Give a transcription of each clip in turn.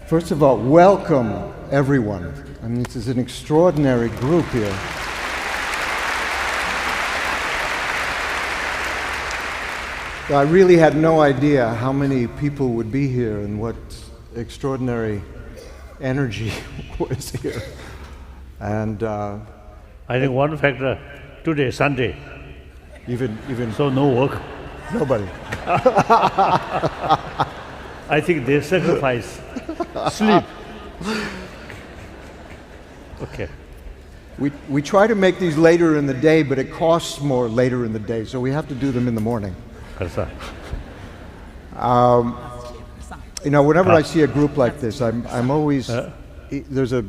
First of all, welcome everyone. I mean, this is an extraordinary group here. I really had no idea how many people would be here and what extraordinary energy was here. And I think one factor, today, Sunday. Even so no work. Nobody. I think they sacrifice sleep. Okay. We try to make these later in the day, but it costs more later in the day, so we have to do them in the morning. You know, whenever I see a group like this, I'm always there's a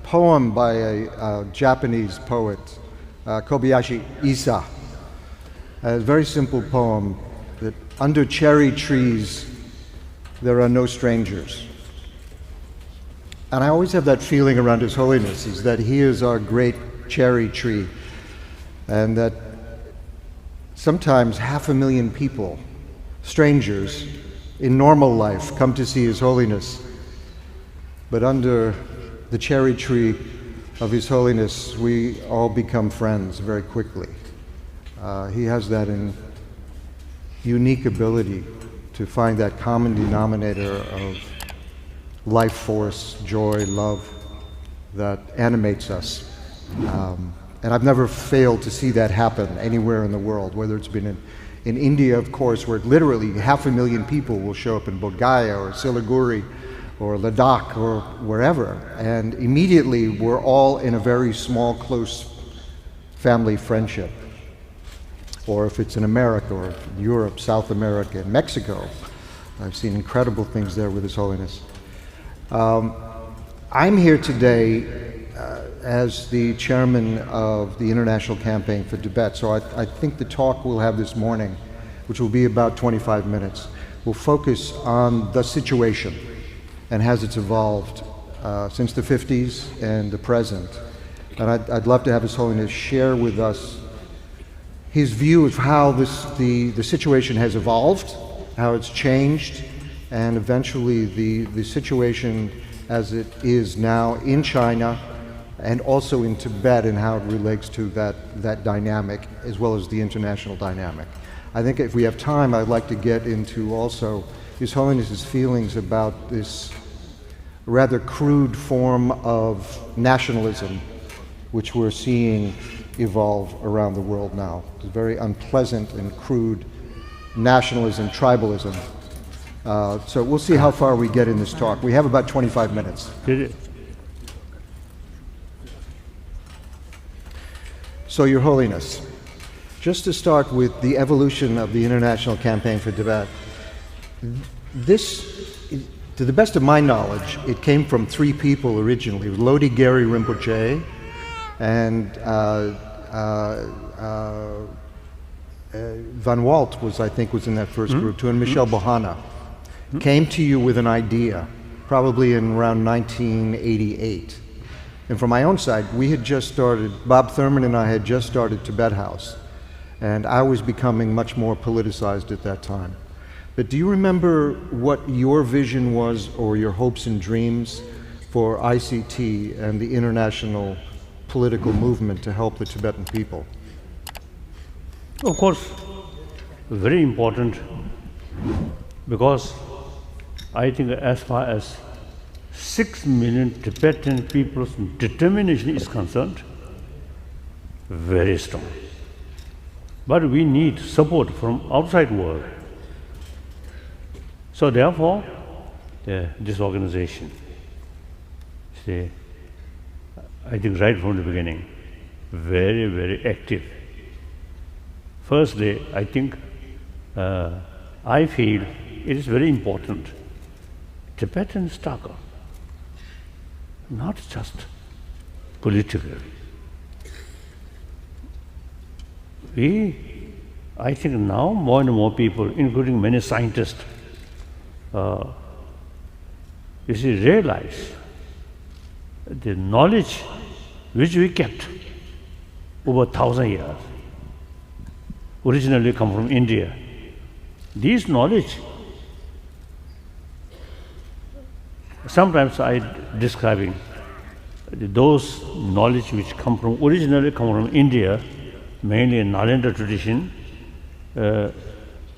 poem by a Japanese poet, Kobayashi Isa. A very simple poem that under cherry trees there are no strangers. And I always have that feeling around His Holiness, is that He is our great cherry tree, and that sometimes 500,000 people, strangers, in normal life come to see His Holiness. But under the cherry tree of His Holiness, we all become friends very quickly. He has that unique ability to find that common denominator of life force, joy, love that animates us. And I've never failed to see that happen anywhere in the world, whether it's been in India, of course, where literally 500,000 people will show up in Bodh Gaya or Siliguri or Ladakh or wherever, and immediately we're all in a very small, close family friendship. Or if it's in America or Europe, South America, and Mexico, I've seen incredible things there with His Holiness. I'm here today as the chairman of the International Campaign for Tibet, so I think the talk we'll have this morning, which will be about 25 minutes, will focus on the situation and has it's evolved since the 50s and the present. And I'd love to have His Holiness share with us his view of how the situation has evolved, how it's changed, and eventually the situation as it is now in China and also in Tibet, and how it relates to that dynamic as well as the international dynamic. I think if we have time, I'd like to get into also His Holiness's feelings about this rather crude form of nationalism which we're seeing evolve around the world now. It's very unpleasant and crude nationalism, tribalism. So we'll see how far we get in this talk. We have about 25 minutes. So, Your Holiness, just to start with the evolution of the International Campaign for Tibet, this, to the best of my knowledge, it came from 3 people originally: Lodi Gere Rinpoche, and Van Walt was in that first group too, and Michel Bohana came to you with an idea, probably in around 1988. And from my own side, we had just started, Bob Thurman and I had just started Tibet House, and I was becoming much more politicized at that time. But do you remember what your vision was, or your hopes and dreams for ICT and the international political movement to help the Tibetan people? Of course, very important, because I think as far as 6 million Tibetan people's determination is concerned, very strong. But we need support from outside world. So therefore, this organization, I think right from the beginning, very, very active. First day, I think, I feel it is very important. Tibetan struggle, not just politically. I think now more and more people, including many scientists, realize the knowledge which we kept over 1,000 years, originally come from India. This knowledge sometimes I describing those knowledge which originally come from India, mainly in Nalanda tradition, over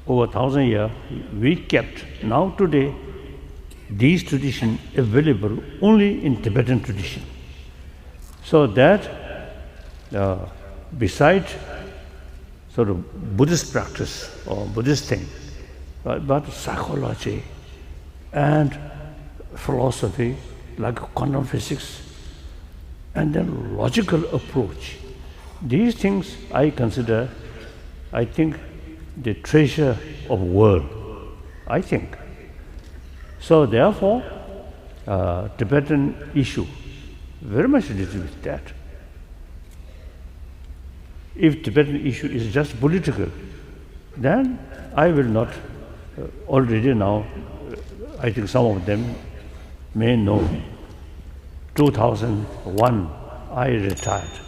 1,000 years, we kept. Now today, these traditions available only in Tibetan tradition. So that, beside sort of Buddhist practice or Buddhist thing, but psychology and philosophy like quantum physics, and then logical approach. These things I consider, I think, the treasure of world, I think. So therefore, Tibetan issue very much related with that. If Tibetan issue is just political, then I will not, already now, I think some of them may know, 2001, I retired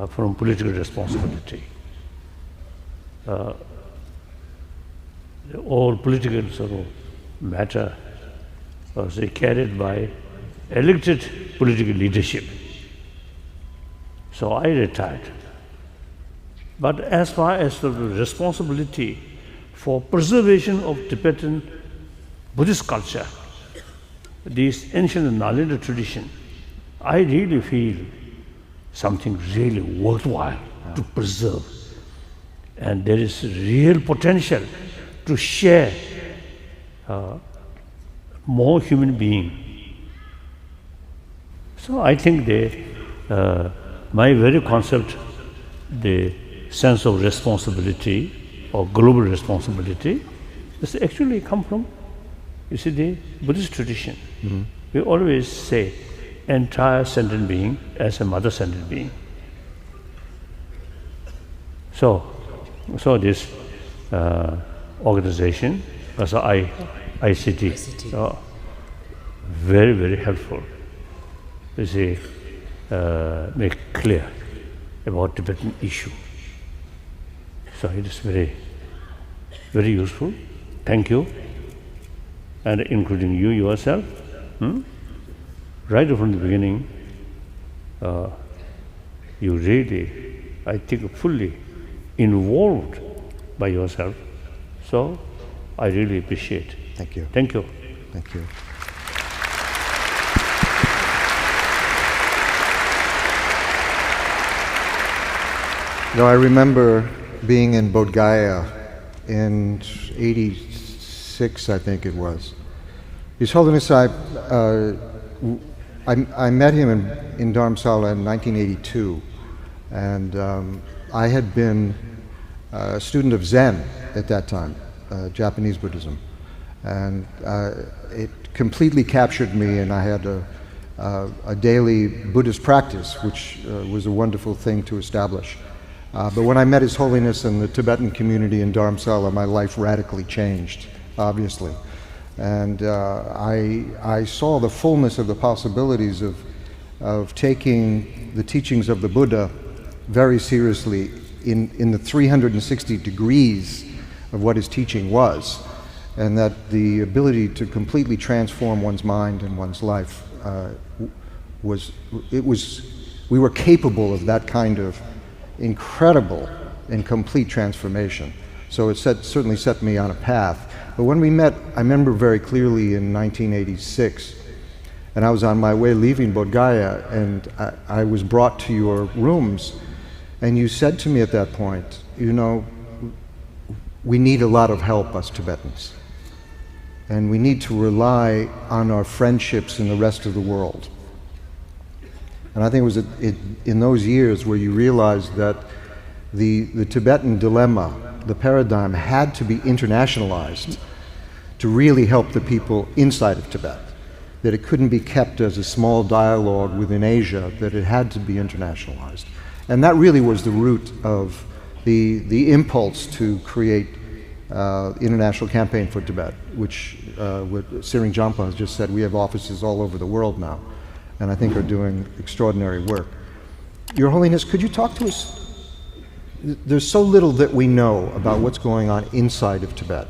from political responsibility. All political sort of matter was carried by elected political leadership. So I retired. But as far as the responsibility for preservation of Tibetan Buddhist culture, this ancient Nalanda tradition, I really feel something really worthwhile to preserve. And there is real potential to share more human beings. So I think my very concept, the sense of responsibility or global responsibility, this actually come from, you see, the Buddhist tradition. Mm-hmm. We always say entire sentient being as a mother sentient being. So this organization, also ICT, very, very helpful. You see, make clear about Tibetan issue. So it is very, very useful. Thank you, and including you yourself. Right from the beginning, you really, I think, fully involved by yourself. So I really appreciate. Thank you. Thank you. Thank you. No, I remember being in Bodh Gaya in '86, I think it was. His Holiness, I met him in Dharamsala in 1982, and I had been a student of Zen at that time, Japanese Buddhism, and it completely captured me, and I had a daily Buddhist practice, which was a wonderful thing to establish. But when I met His Holiness in the Tibetan community in Dharamsala, my life radically changed, obviously. And I saw the fullness of the possibilities of taking the teachings of the Buddha very seriously in the 360 degrees of what his teaching was, and that the ability to completely transform one's mind and one's life we were capable of that kind of incredible and complete transformation. So it certainly set me on a path. But when we met, I remember very clearly in 1986, and I was on my way leaving Bodh Gaya, and I was brought to your rooms, and you said to me at that point, you know, we need a lot of help, us Tibetans, and we need to rely on our friendships in the rest of the world. And I think it was in those years where you realized that the Tibetan dilemma, the paradigm, had to be internationalized to really help the people inside of Tibet, that it couldn't be kept as a small dialogue within Asia, that it had to be internationalized. And that really was the root of the impulse to create International Campaign for Tibet, which what Siring Jampa has just said, we have offices all over the world now, and I think are doing extraordinary work. Your Holiness, could you talk to us? There's so little that we know about what's going on inside of Tibet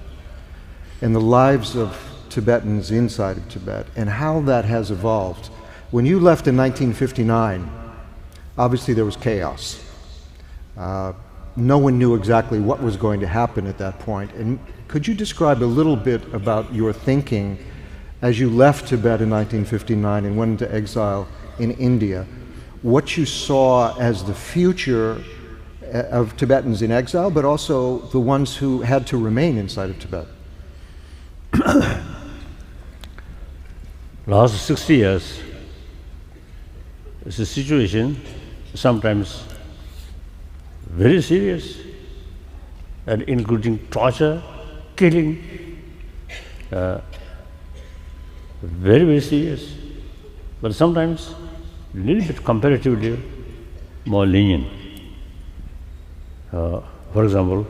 and the lives of Tibetans inside of Tibet and how that has evolved. When you left in 1959, obviously there was chaos. No one knew exactly what was going to happen at that point. And could you describe a little bit about your thinking as you left Tibet in 1959 and went into exile in India, what you saw as the future of Tibetans in exile, but also the ones who had to remain inside of Tibet? Last 60 years, the situation sometimes very serious, and including torture, killing, very, very serious, but sometimes a little bit comparatively more lenient. For example,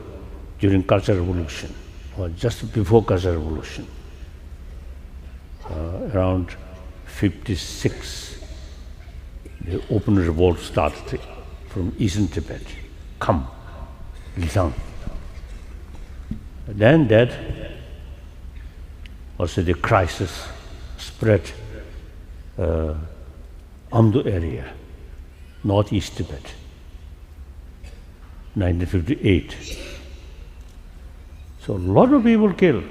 during Cultural Revolution, or just before Cultural Revolution, around 56, the open revolt started from eastern Tibet. Come, Lizang. Then that also the crisis spread Amdo area, northeast Tibet, 1958. So a lot of people killed.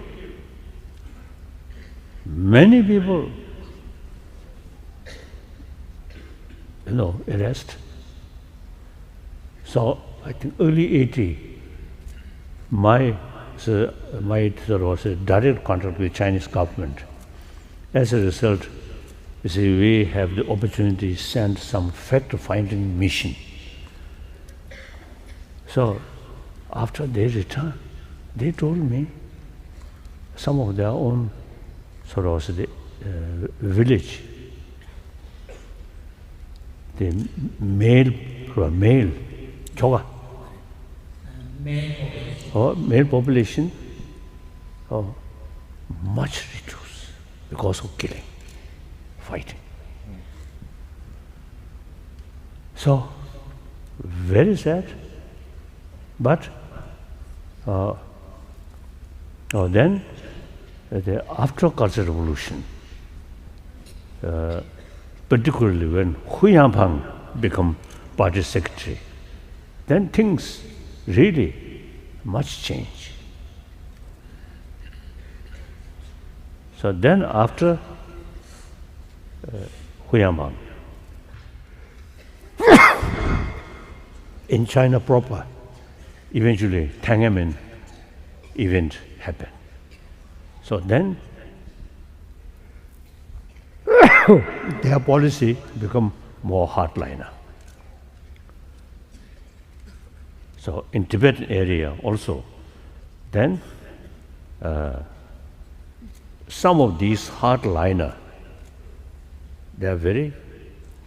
Many people, arrest. So I think early 80, my there was a direct contact with Chinese government. As a result, we have the opportunity to send some fact-finding mission. So after they returned, they told me some of their own village, the male population much reduced because of killing, fighting. So very sad, but then after Cultural Revolution, particularly when Hu Yanpang became party secretary, then things really much change. So then after Hu Yanpang, in China proper, eventually Tiananmen event happened. So then their policy become more hardliner. So in Tibetan area also, then some of these hardliner, they are very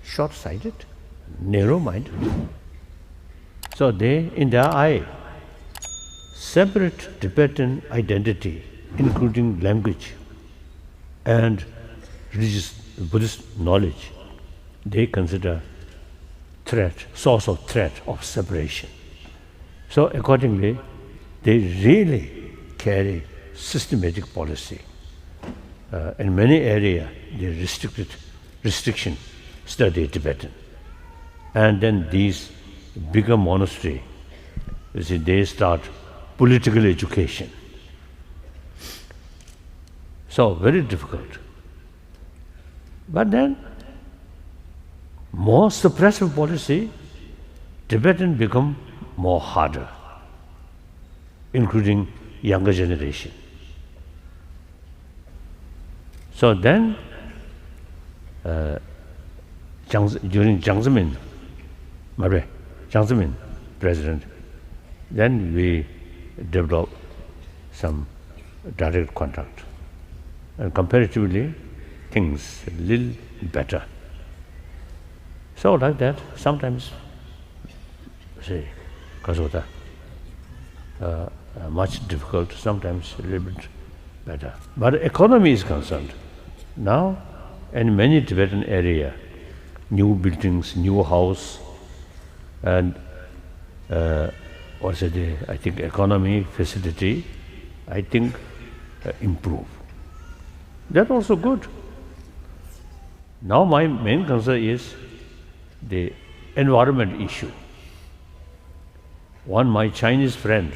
short-sighted, narrow-minded. So they, in their eye, separate Tibetan identity, including language and religious Buddhist knowledge, they consider source of threat of separation. So accordingly, they really carry systematic policy. In many areas, they restriction study Tibetan. And then these bigger monastery, they start political education. So very difficult. But then, more suppressive policy, Tibetan become more harder, including younger generation. So then, during Jiang Zemin president, then we developed some direct contact. And comparatively, things a little better. So like that, sometimes, Kasota, much difficult, sometimes a little bit better. But economy is concerned. Now, in many Tibetan area, new buildings, new house, and also I think economy facility, I think improve. That's also good. Now my main concern is the environment issue. My Chinese friend,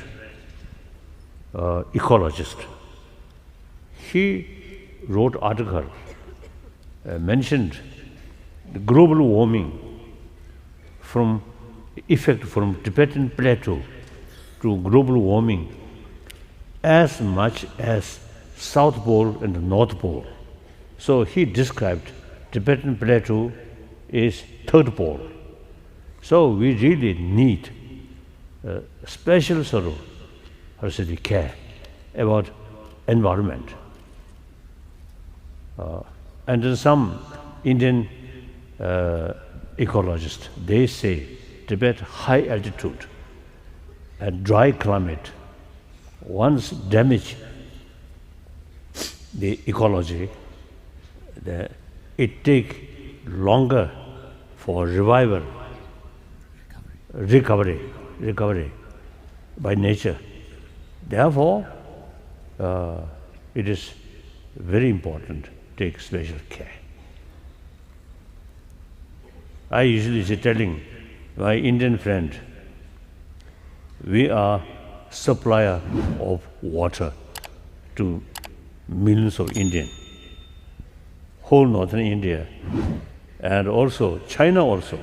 ecologist, he wrote article, mentioned the global warming from effect from Tibetan plateau to global warming as much as South Pole and the North Pole. So he described Tibetan plateau is third pole. So we really need special sort of care about environment. And then some Indian ecologists, they say Tibet high altitude and dry climate once damage the ecology, it take longer for revival, recovery by nature. Therefore, it is very important to take special care. I usually say telling my Indian friend, we are supplier of water to millions of Indians, whole northern India, and also China also,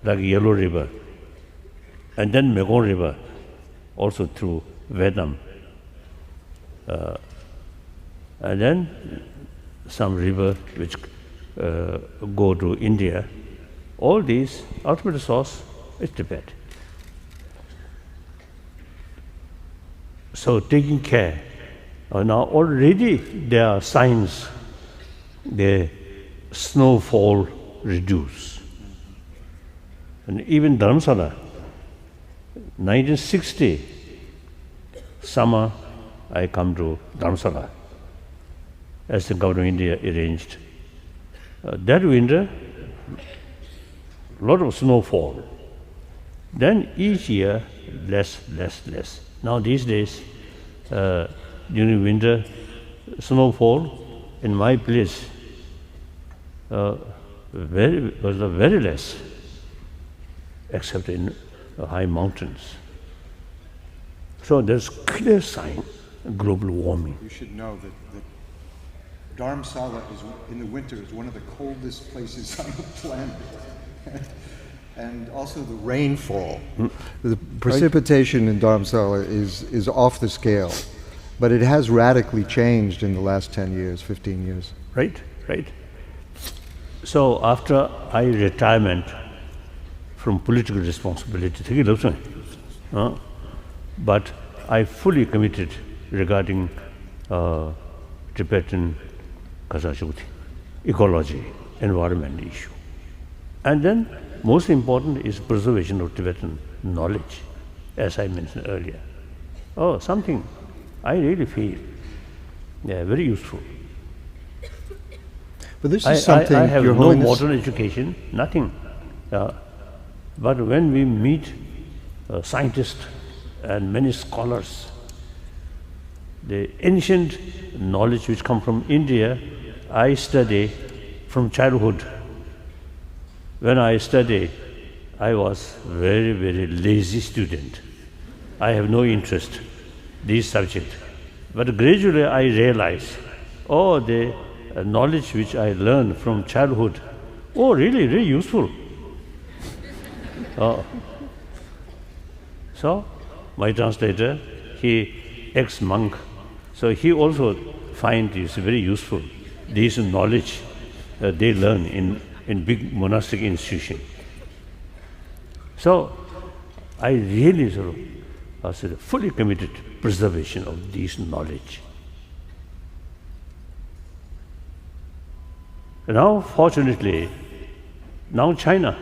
like Yellow River, and then Mekong River, also through Vietnam. And then some river which go to India. All these ultimate source is Tibet. So taking care. Now already there are signs the snowfall reduce. And even Dharamsala, 1960 summer, I come to Dharamsala as the government of India arranged. That winter, lot of snowfall. Then each year, less. Now these days, during winter, snowfall in my place was very less, except in high mountains. So there's clear sign of global warming. You should know that Dharamsala in the winter is one of the coldest places on the planet. And also the rainfall. The precipitation in Dharamsala is off the scale, but it has radically changed in the last 10 years, 15 years. Right. So after I retirement from political responsibility, but I fully committed regarding Tibetan ecology, environment issue. And then most important is preservation of Tibetan knowledge, as I mentioned earlier. Something I really feel very useful. But this is something I have Your no Holiness, modern education, nothing. But when we meet scientists and many scholars, the ancient knowledge which come from India, I study from childhood. When I studied, I was very, very lazy student. I have no interest in these subjects. But gradually I realized, the knowledge which I learned from childhood, really, really useful. So my translator, he ex-monk, so he also find this very useful. This knowledge they learn in big monastic institution. So I really fully committed to preservation of this knowledge. Now, fortunately, now China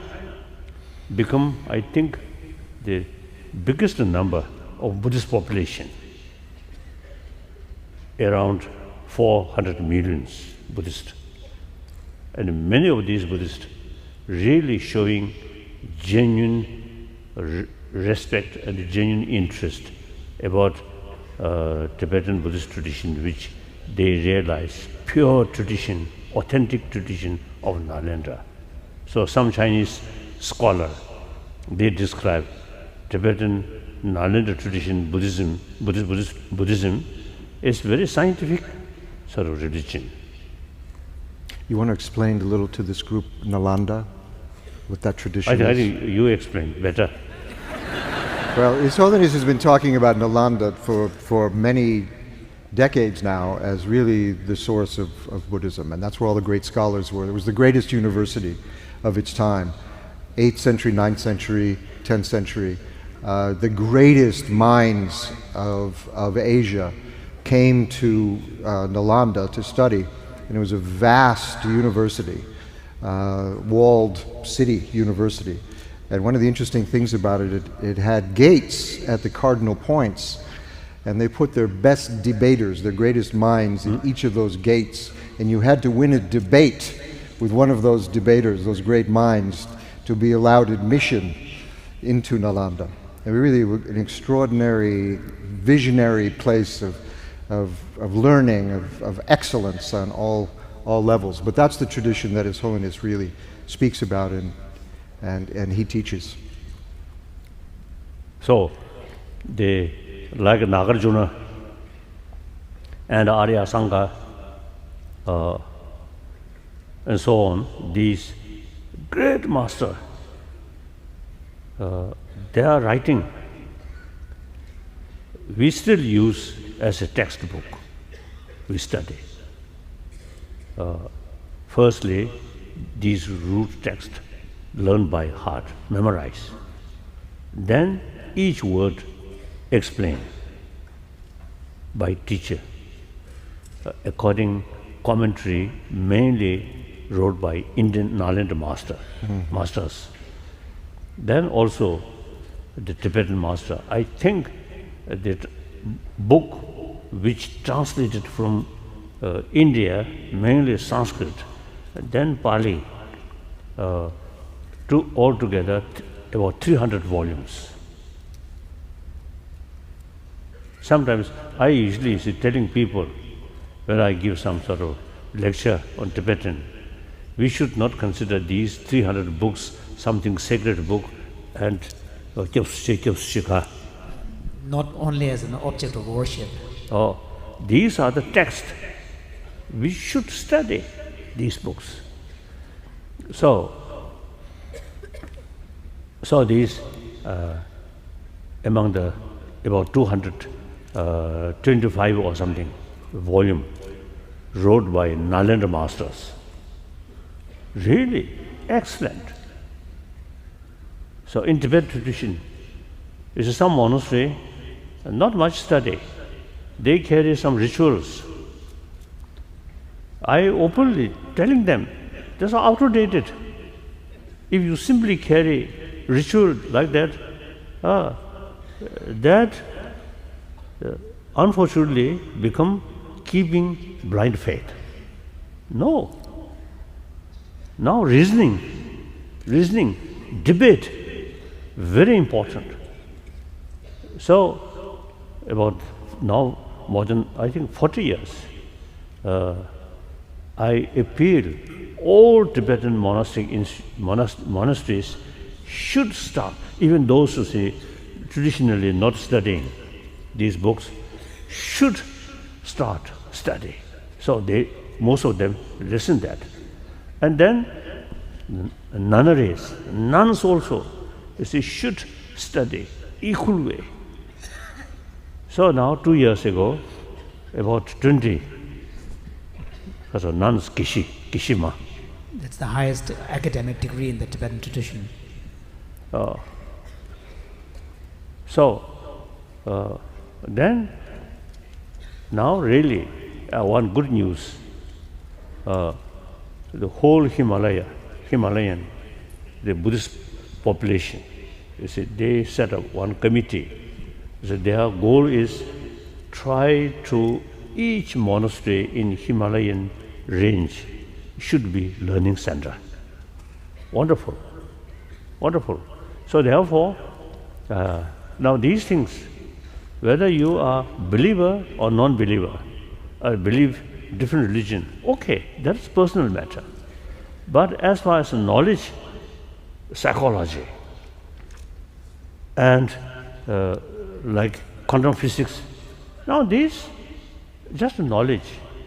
become, I think, the biggest number of Buddhist population, around 400 million Buddhists. And many of these Buddhists really showing genuine respect and genuine interest about Tibetan Buddhist tradition, which they realize pure tradition, authentic tradition of Nalanda. So some Chinese scholar, they describe Tibetan Nalanda tradition, Buddhism is very scientific sort of religion. You want to explain a little to this group, Nalanda, what that tradition I is? think you explain better. Well, His Holiness has been talking about Nalanda for many decades now as really the source of Buddhism, and that's where all the great scholars were. It was the greatest university of its time, 8th century, 9th century, 10th century. The greatest minds of Asia came to Nalanda to study, and it was a vast university, walled city university. And one of the interesting things about it, it had gates at the cardinal points, and they put their best debaters, their greatest minds in each of those gates, and you had to win a debate with one of those debaters, those great minds, to be allowed admission into Nalanda. And really an extraordinary, visionary place of learning, of excellence on all levels. But that's the tradition that His Holiness really speaks about and he teaches. So, they, like Nagarjuna and Arya Sangha and so on, these great masters, they are writing, we still use as a textbook, we study. Firstly, these root texts learn by heart, memorize. Then each word explained by teacher, according commentary mainly wrote by Indian Nalanda masters. Then also the Tibetan master. I think that book which translated from India, mainly Sanskrit, then Pali, altogether about 300 volumes. Sometimes I usually see telling people when I give some sort of lecture on Tibetan, we should not consider these 300 books something sacred book and not only as an object of worship. These are the texts. We should study these books. So these among the about 225 or something volume wrote by Nalanda masters. Really excellent. So in Tibet tradition, is some monastery, not much study. They carry some rituals. I openly telling them, these are outdated. If you simply carry ritual like that, that unfortunately become keeping blind faith. No. Now reasoning, debate, very important. So about now more than I think 40 years, I appeal all Tibetan monasteries should start, even those who say traditionally not studying these books, should start study. So most of them listen that. And then nunneries, nuns also, you see, should study equal way. So now 2 years ago, about 20 nuns, Kishima. That's the highest academic degree in the Tibetan tradition. Then now really one good news, the whole Himalayan, the Buddhist population, you see, they set up one committee. So their goal is try to each monastery in Himalayan range should be learning center. Wonderful. So therefore, now these things, whether you are believer or non-believer, believe different religion. Okay, that's personal matter. But as far as knowledge, psychology, and like quantum physics, now these just knowledge.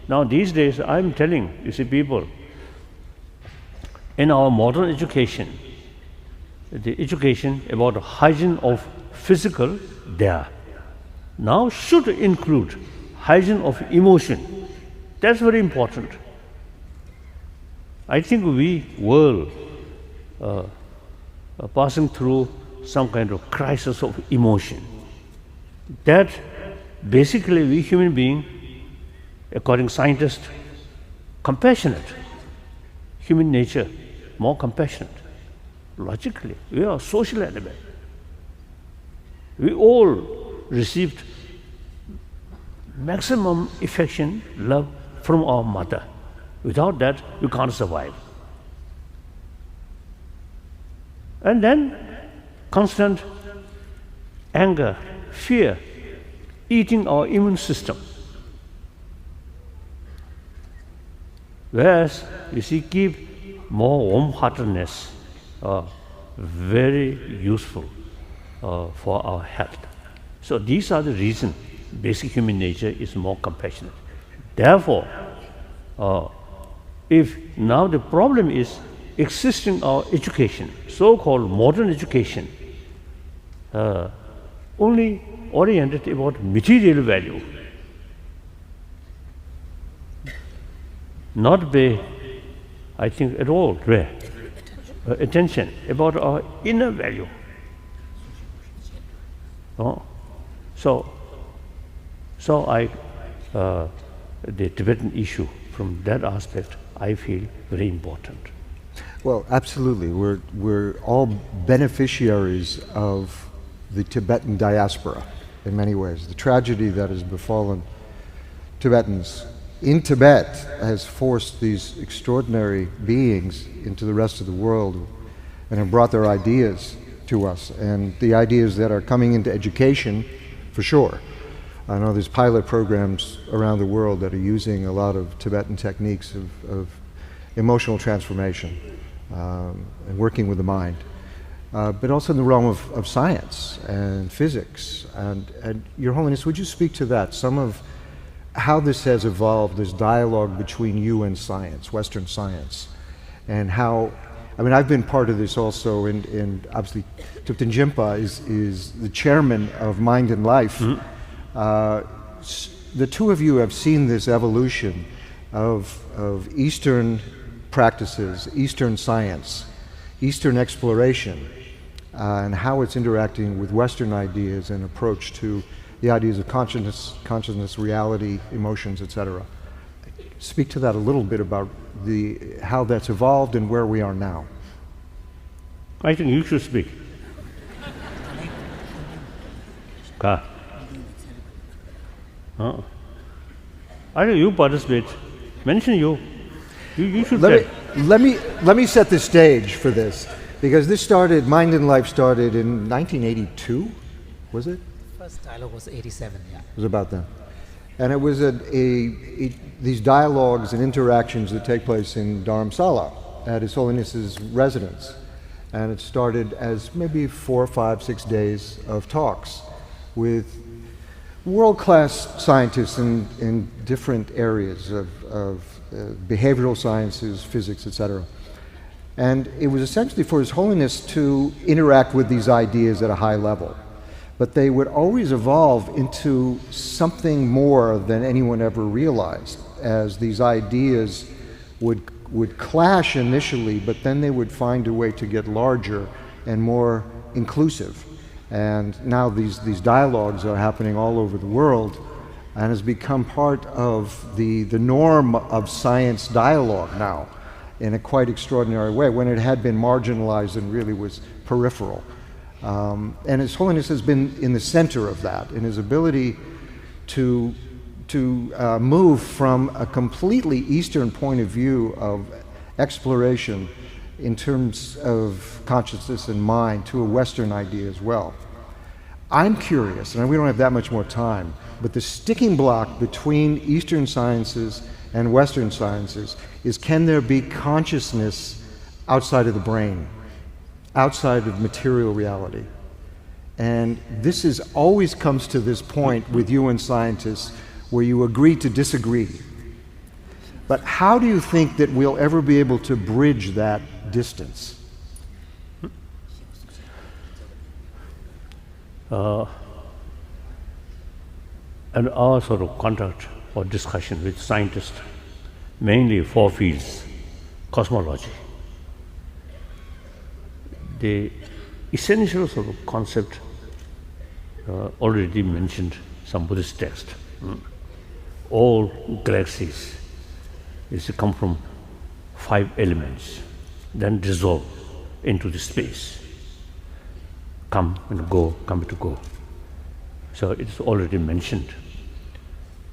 Now these days I'm telling, you see, people, in our modern education, the education about hygiene of physical there now should include hygiene of emotion. That's very important. I think we world are passing through some kind of crisis of emotion. That basically we human beings, according to scientists, compassionate. Human nature, more compassionate. Logically, we are a social animal. We all received maximum affection, love from our mother. Without that, we can't survive. And then constant anger, fear, eating our immune system. Whereas, you see, keep more warm-heartedness, very useful for our health. So these are the reasons basic human nature is more compassionate. Therefore, if now the problem is existing our education, so-called modern education, only oriented about material value, not pay, I think, at all attention about our inner value. So the Tibetan issue from that aspect, I feel very important. Well, absolutely. We're all beneficiaries of the Tibetan diaspora in many ways. The tragedy that has befallen Tibetans in Tibet has forced these extraordinary beings into the rest of the world and have brought their ideas to us. And the ideas that are coming into education, for sure. I know there's pilot programs around the world that are using a lot of Tibetan techniques of emotional transformation and working with the mind. But also in the realm of science and physics. And Your Holiness, would you speak to that? Some of how this has evolved, this dialogue between you and science, Western science, and how, I mean, I've been part of this also, and obviously Thupten Jinpa is the chairman of Mind and Life. Mm-hmm. The two of you have seen this evolution of Eastern practices, Eastern science, Eastern exploration, and how it's interacting with Western ideas and approach to the ideas of consciousness, reality, emotions, etc. Speak to that a little bit about how that's evolved and where we are now. I think you should speak. I think you participate. Mention you. You should let me set the stage for this, because this started, Mind and Life started in 1982, was it? First dialogue was 87, yeah. It was about that. And it was these dialogues and interactions that take place in Dharamsala at His Holiness's residence. And it started as maybe 4, 5, 6 days of talks with world-class scientists in different areas of behavioral sciences, physics, etc. And it was essentially for His Holiness to interact with these ideas at a high level. But they would always evolve into something more than anyone ever realized, as these ideas would clash initially, but then they would find a way to get larger and more inclusive. And now these dialogues are happening all over the world and has become part of the norm of science dialogue now in a quite extraordinary way, when it had been marginalized and really was peripheral. And His Holiness has been in the center of that, in his ability to move from a completely Eastern point of view of exploration in terms of consciousness and mind to a Western idea as well. I'm curious, and we don't have that much more time, but the sticking block between Eastern sciences and Western sciences is, can there be consciousness outside of the brain, outside of material reality? And this is always comes to this point with you and scientists where you agree to disagree. But how do you think that we'll ever be able to bridge that distance? And our sort of contact or discussion with scientists, mainly four fields: cosmology, the essential sort of concept already mentioned some Buddhist text. All galaxies is to come from 5 elements, then dissolve into the space. Come and go, come to go. So it's already mentioned.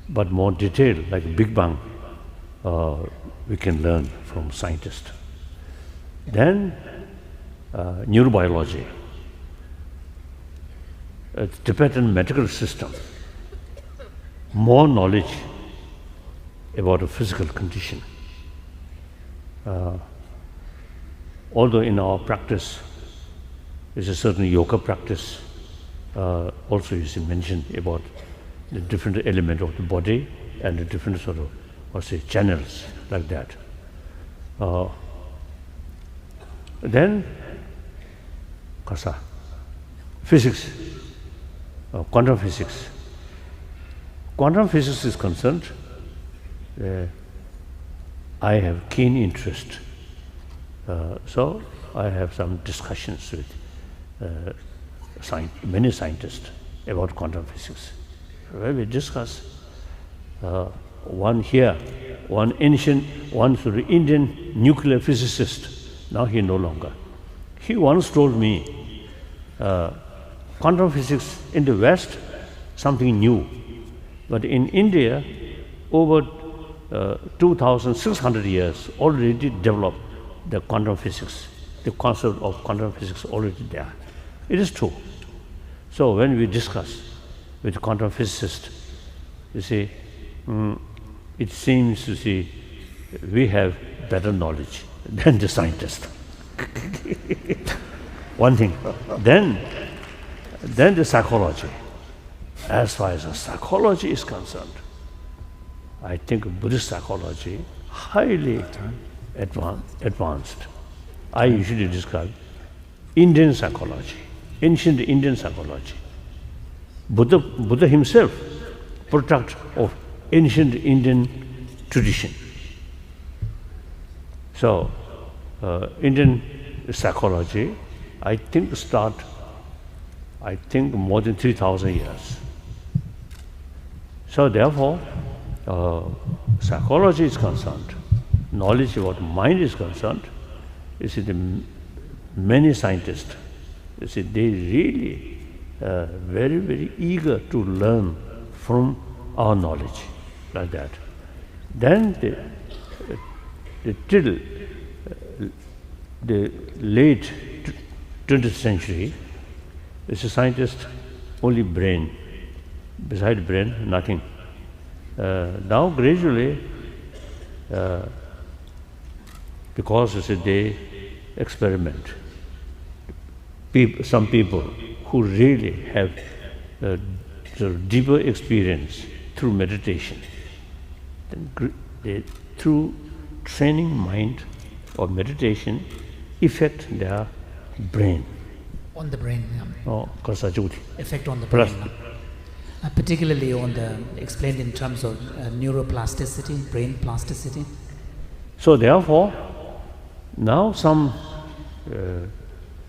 But more detail, like Big Bang, we can learn from scientists. Then neurobiology, Tibetan medical system, more knowledge about a physical condition. Although in our practice, there's a certain yoga practice, also you see mentioned about the different element of the body and the different sort of, channels like that. Then, physics, quantum physics. Quantum physics is concerned, I have keen interest. So I have some discussions with many scientists about quantum physics. Where we discuss one here, one sort of Indian nuclear physicist, now he no longer. He once told me, quantum physics in the West, something new. But in India, over 2,600 years already developed the quantum physics, the concept of quantum physics already there. It is true. So when we discuss with quantum physicists, you see, it seems, you see, we have better knowledge than the scientist. One thing. Then the psychology. As far as the psychology is concerned, I think Buddhist psychology highly advanced. I usually describe Indian psychology, ancient Indian psychology. Buddha himself, product of ancient Indian tradition. So, Indian psychology, I think more than 3,000 years. So therefore, psychology is concerned, knowledge about mind is concerned, you see, many scientists, you see, they really very, very eager to learn from our knowledge, like that. Then till the late 20th century, it's a scientist, only brain. Beside brain, nothing. Now gradually, because you see, they experiment. Some people who really have deeper experience through meditation, they, through training mind or meditation, affect their brain. On the brain, effect on the Plus, brain. Particularly on the, explained in terms of neuroplasticity, brain plasticity. So therefore, now some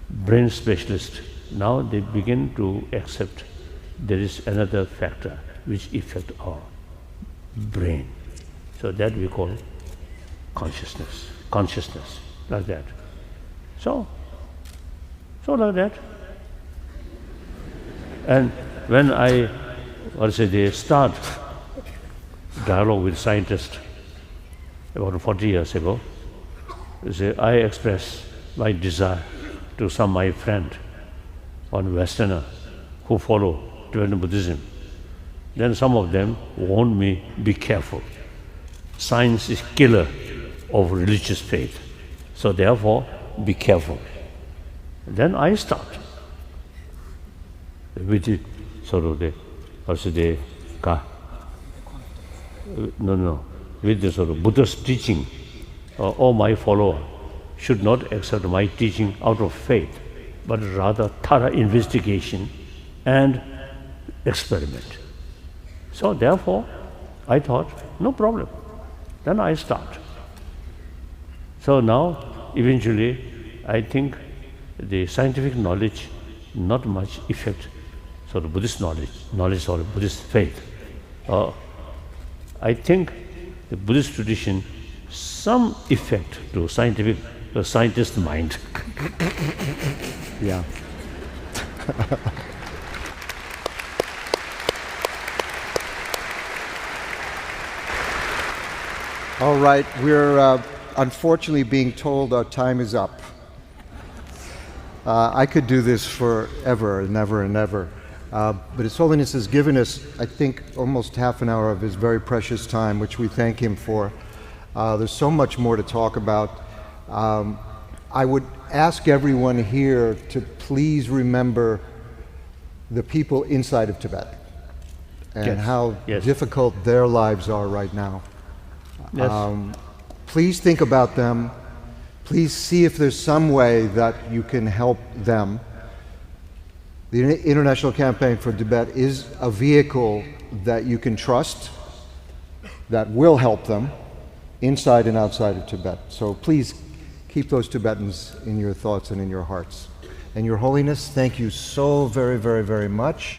brain specialists, now they begin to accept there is another factor which affects our brain. So that we call consciousness, like that. So like that. And when they start dialogue with scientists about 40 years ago, I expressed my desire to some my friend, one Westerner, who follow Tibetan Buddhism. Then some of them warned me, be careful. Science is killer of religious faith. So therefore, be careful. Then I start with the sort of the, also the, with the sort of Buddha's teaching. All my followers should not accept my teaching out of faith, but rather thorough investigation and experiment. So therefore, I thought, no problem. Then I start. So now, eventually, I think the scientific knowledge, not much effect, so the Buddhist knowledge or Buddhist faith. I think the Buddhist tradition, some effect to scientist mind. Yeah. All right, we're unfortunately being told our time is up. I could do this forever and ever and ever, but His Holiness has given us, I think, almost half an hour of His very precious time, which we thank Him for. There's so much more to talk about. I would ask everyone here to please remember the people inside of Tibet and how difficult their lives are right now. Yes. Please think about them. Please see if there's some way that you can help them. The International Campaign for Tibet is a vehicle that you can trust, that will help them inside and outside of Tibet. So please keep those Tibetans in your thoughts and in your hearts. And Your Holiness, thank you so very, very, very much.